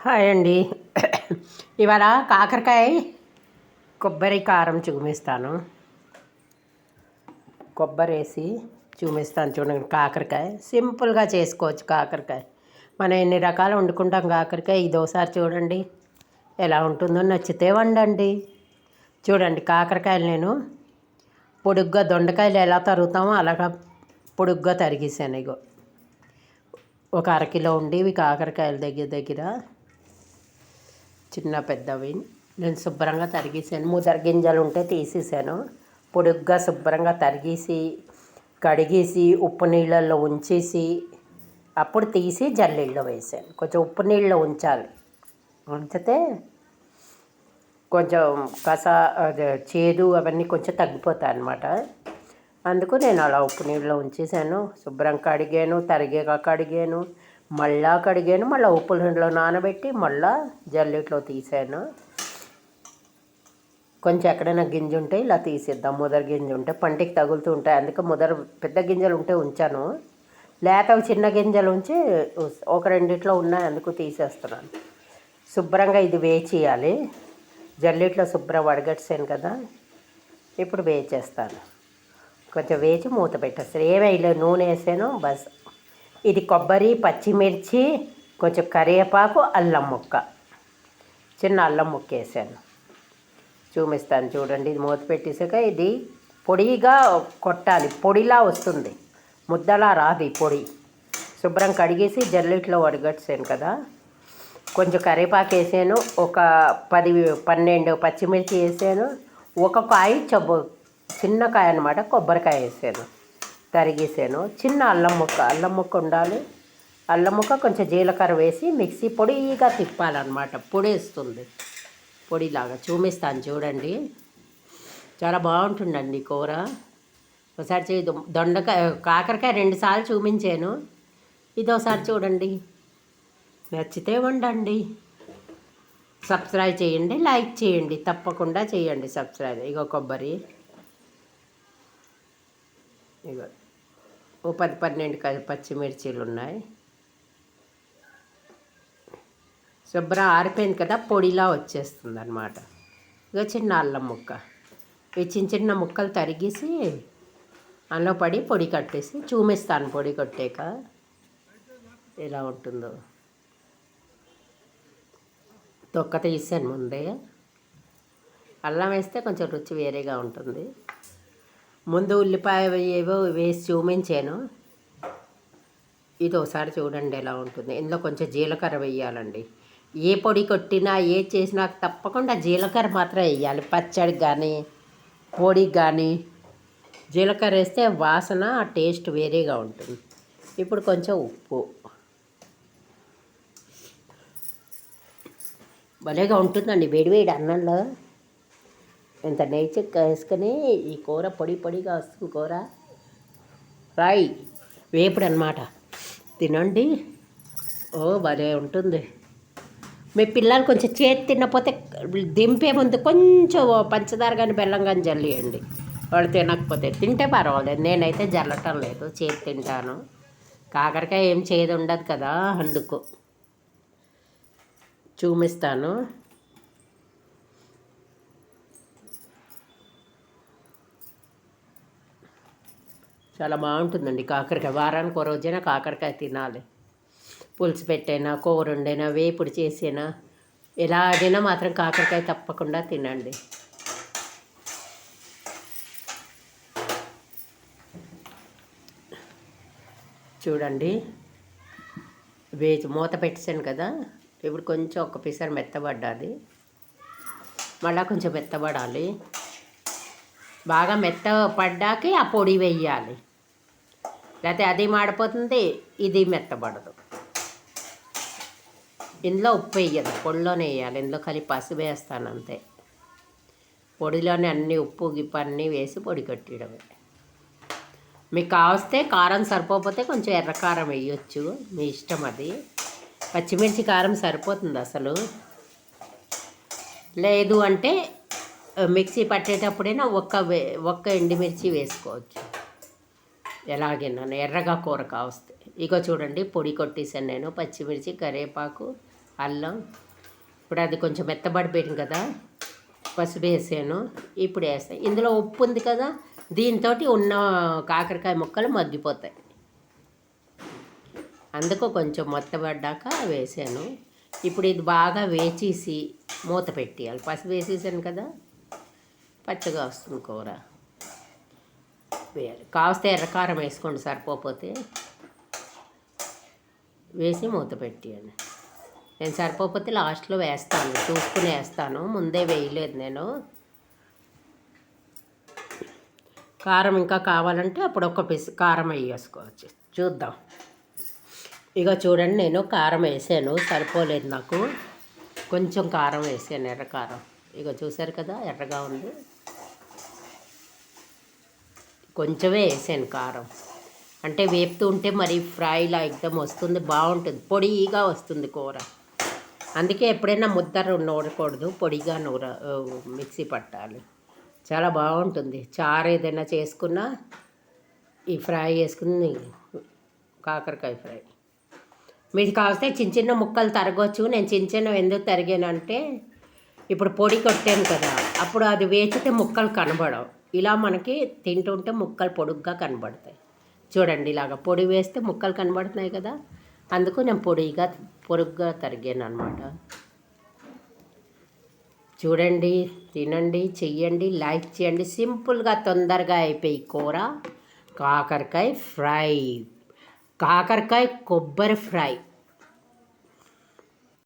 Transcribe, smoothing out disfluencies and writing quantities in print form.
Hi అండి. ఇవాళ కాకరకాయ కొబ్బరి కారం చూపిస్తాను. కొబ్బరి వేసి చూపిస్తాను చూడండి. కాకరకాయ సింపుల్గా చేసుకోవచ్చు. కాకరకాయ మనం ఎన్ని రకాలు వండుకుంటాం. కాకరకాయ ఇదోసారి చూడండి ఎలా ఉంటుందో. నచ్చితే వండండి. చూడండి కాకరకాయలు నేను పొడుగ్గా దొండకాయలు ఎలా తరుగుతామో అలాగా పొడుగ్గా తరిగేసాను. ఇగో ఒక అరకిలో ఉండేవి కాకరకాయలు దగ్గర చిన్న పెద్దవి నేను శుభ్రంగా తరిగేసాను. ముదర గింజలు ఉంటే తీసేసాను. పొడుగ్గా శుభ్రంగా తరిగేసి కడిగేసి ఉప్పు నీళ్ళల్లో ఉంచేసి అప్పుడు తీసి జల్లెల్లో వేసాను. కొంచెం ఉప్పు నీళ్ళలో ఉంచాలి. ఉంచితే కొంచెం చేదు అవన్నీ కొంచెం తగ్గిపోతాయి అన్నమాట. అందుకు నేను అలా ఉప్పు నీళ్ళలో ఉంచేసాను. శుభ్రం కడిగాను, తరిగాక కడిగాను, మళ్ళీ ఉప్పు నీళ్ళలో నానబెట్టి మళ్ళీ జల్లెట్లో తీసాను. కొంచెం ఎక్కడైనా గింజ ఉంటే ఇలా తీసేద్దాం. ముదర గింజ ఉంటే పంటికి తగులుతూ ఉంటాయి. అందుకే ముదర పెద్ద గింజలు ఉంటే ఉంచాను. లేతవి చిన్న గింజలు ఉంచి ఒక రెండిట్లో ఉన్నాయి, అందుకు తీసేస్తున్నాను. శుభ్రంగా ఇది వేచేయాలి. జల్లెట్లో శుభ్రం వడగట్టేసాను కదా, ఇప్పుడు వేచేస్తాను. కొంచెం వేచి మూత పెట్టేస్తాను. ఏమైనా నూనె వేసాను బస్. ఇది కొబ్బరి, పచ్చిమిర్చి, కొంచెం కరివేపాకు, అల్లం ముక్క, చిన్న అల్లం ముక్క వేసాను. చూపిస్తాను చూడండి. ఇది మూత పెట్టేసాక ఇది పొడిగా కొట్టాలి. పొడిలా వస్తుంది, ముద్దలా రాదు. ఈ పొడి శుభ్రం కడిగేసి జల్లెట్లో వడగట్టేసాను కదా. కొంచెం కరివేపాకు వేసాను. ఒక 10-12 పచ్చిమిర్చి వేసాను. ఒక కాయ చిన్న కాయ అన్నమాట, కొబ్బరికాయ వేసాను, తరిగేసాను. చిన్న అల్లం ముక్క ఉండాలి. అల్లం ముక్క కొంచెం జీలకర్ర వేసి మిక్సీ పొడిగా తిప్పాలన్నమాట. పొడి వేస్తుంది, పొడిలాగా. చూపిస్తాను చూడండి. చాలా బాగుంటుందండి కూర. ఒకసారి కాకరకాయ 2 సార్లు చూపించాను. ఇదోసారి చూడండి. నచ్చితే వండండి. సబ్స్క్రైబ్ చేయండి, లైక్ చేయండి, తప్పకుండా చేయండి సబ్స్క్రైబ్. ఇగో కొబ్బరి, ఇగో ఓ 10-12 పచ్చిమిర్చీలు ఉన్నాయి. శుభ్రం ఆరిపోయింది కదా, పొడిలా వచ్చేస్తుంది అన్నమాట. ఇగో చిన్న అల్లం ముక్క, ఈ చిన్న ముక్కలు తరిగేసి అందులో పడి పొడి కట్టేసి చూపిస్తాను. పొడి కొట్టాక ఎలా ఉంటుందో. తొక్క తీసాను ముందే. అల్లం వేస్తే కొంచెం రుచి వేరేగా ఉంటుంది. ముందు ఉల్లిపాయ ఏవో వేసి చూపించాను. ఇది ఒకసారి చూడండి ఎలా ఉంటుంది. ఇందులో కొంచెం జీలకర్ర వేయాలండి. ఏ పొడి కొట్టినా ఏ చేసినా తప్పకుండా జీలకర్ర మాత్రం వేయాలి. పచ్చడికి కానీ పొడికి కానీ జీలకర్ర వేస్తే వాసన టేస్ట్ వేరేగా ఉంటుంది. ఇప్పుడు కొంచెం ఉప్పు, భలేగా ఉంటుందండి వేడివేడి అన్నంలో. ఇంత నెయ్యి చెక్క వేసుకొని ఈ కూర పొడిగా వస్తుంది. కూర ఫ్రై వేపుడు అన్నమాట. తినండి. ఓ భలే ఉంటుంది. మీ పిల్లలు కొంచెం చేతి తినకపోతే దింపే ముందు కొంచెం పంచదార కానీ బెల్లం కానీ జల్లియండి. వాళ్ళు తినకపోతే. తింటే పర్వాలేదు, నేనైతే జల్లటం లేదు, చేతి తింటాను. కాకరకాయ ఏం చేదు ఉండదు కదా, అందుకు చూపిస్తాను. చాలా బాగుంటుందండి కాకరకాయ. వారానికి ఒక రోజైనా కాకరకాయ తినాలి. పులుసు పెట్టైనా, కూర వండైనా, వేపుడు చేసినా, ఎలాగైనా మాత్రం కాకరకాయ తప్పకుండా తినండి. చూడండి మూత పెట్టాను కదా. ఇప్పుడు కొంచెం ఒక పిసరు మెత్తబడ్డాది. మళ్ళీ కొంచెం మెత్తబడాలి. బాగా మెత్తపడ్డాక ఆ పొడి వేయాలి. లేకపోతే అది మాడిపోతుంది, ఇది మెత్తబడదు. ఇందులో ఉప్పు వేయదు, పొడిలోనే వేయాలి. ఇందులో కలిపి పసుపు వేస్తాను అంతే. పొడిలోనే అన్నీ ఉప్పు గిప్పు అన్నీ వేసి పొడి కట్టడమే. మీకు కావస్తే కారం సరిపోతే కొంచెం ఎర్రకారం వేయచ్చు, మీ ఇష్టం అది. పచ్చిమిర్చి కారం సరిపోతుంది అసలు. లేదు అంటే మిక్సీ పట్టేటప్పుడైనా ఒక్క ఎండుమిర్చి వేసుకోవచ్చు. ఎలాగైనా ఎర్రగా కూర కావస్తే. ఇగో చూడండి పొడి కొట్టేసాను నేను. పచ్చిమిర్చి, కరివేపాకు, అల్లం. ఇప్పుడు అది కొంచెం మెత్తబడిపోయింది కదా, పసుపు వేసాను. ఇప్పుడు వేస్తాను. ఇందులో ఉప్పు ఉంది కదా, దీంతో ఉన్న కాకరకాయ ముక్కలు మగ్గిపోతాయి. అందుకు కొంచెం మెత్తబడ్డాక వేసాను. ఇప్పుడు ఇది బాగా వేచేసి మూత పెట్టేయాలి. పసుపు వేసేసాను కదా, పచ్చగా వస్తుంది కూర. వేయాలి. కావస్తే ఎర్రకారం వేసుకోండి, సరిపోతే వేసి మూత పెట్టేయండి. నేను సరిపోతే లాస్ట్లో వేస్తాను, చూసుకుని వేస్తాను, ముందే వేయలేదు నేను. కారం ఇంకా కావాలంటే అప్పుడు ఒక పిసి కారం వేసుకోవచ్చు. చూద్దాం. ఇక చూడండి, నేను కారం వేసాను, సరిపోలేదు నాకు, కొంచెం కారం వేసాను, ఎర్రకారం. ఇక చూసారు కదా, ఎర్రగా ఉంది. కొంచెమే వేసాను కారం, అంటే వేపుతూ ఉంటే మరి ఫ్రైలా ఎగ్దం వస్తుంది, బాగుంటుంది, పొడిగా వస్తుంది కూర. అందుకే ఎప్పుడైనా ముద్దరు నూరకూడదు, పొడిగా మిక్సీ పట్టాలి. చాలా బాగుంటుంది. చారు ఏదైనా చేసుకున్నా ఈ ఫ్రై చేసుకుని, కాకరకాయ ఫ్రై. మీకు కావస్తే చిన్న చిన్న ముక్కలు తరగవచ్చు. నేను చిన్న చిన్నవి ఎందుకు తరిగానంటే, ఇప్పుడు పొడి కొట్టాను కదా, అప్పుడు అది వేచితే ముక్కలు కనబడవు. ఇలా మనకి తింటుంటే ముక్కలు పొడుగ్గా కనబడతాయి. చూడండి, ఇలాగ పొడి వేస్తే ముక్కలు కనబడుతున్నాయి కదా, అందుకు నేను పొడుగ్గా తరిగాను అనమాట. చూడండి, తినండి, చెయ్యండి, లైక్ చేయండి. సింపుల్గా తొందరగా అయిపోయి కూర కాకరకాయ ఫ్రై, కాకరకాయ కొబ్బరి ఫ్రై.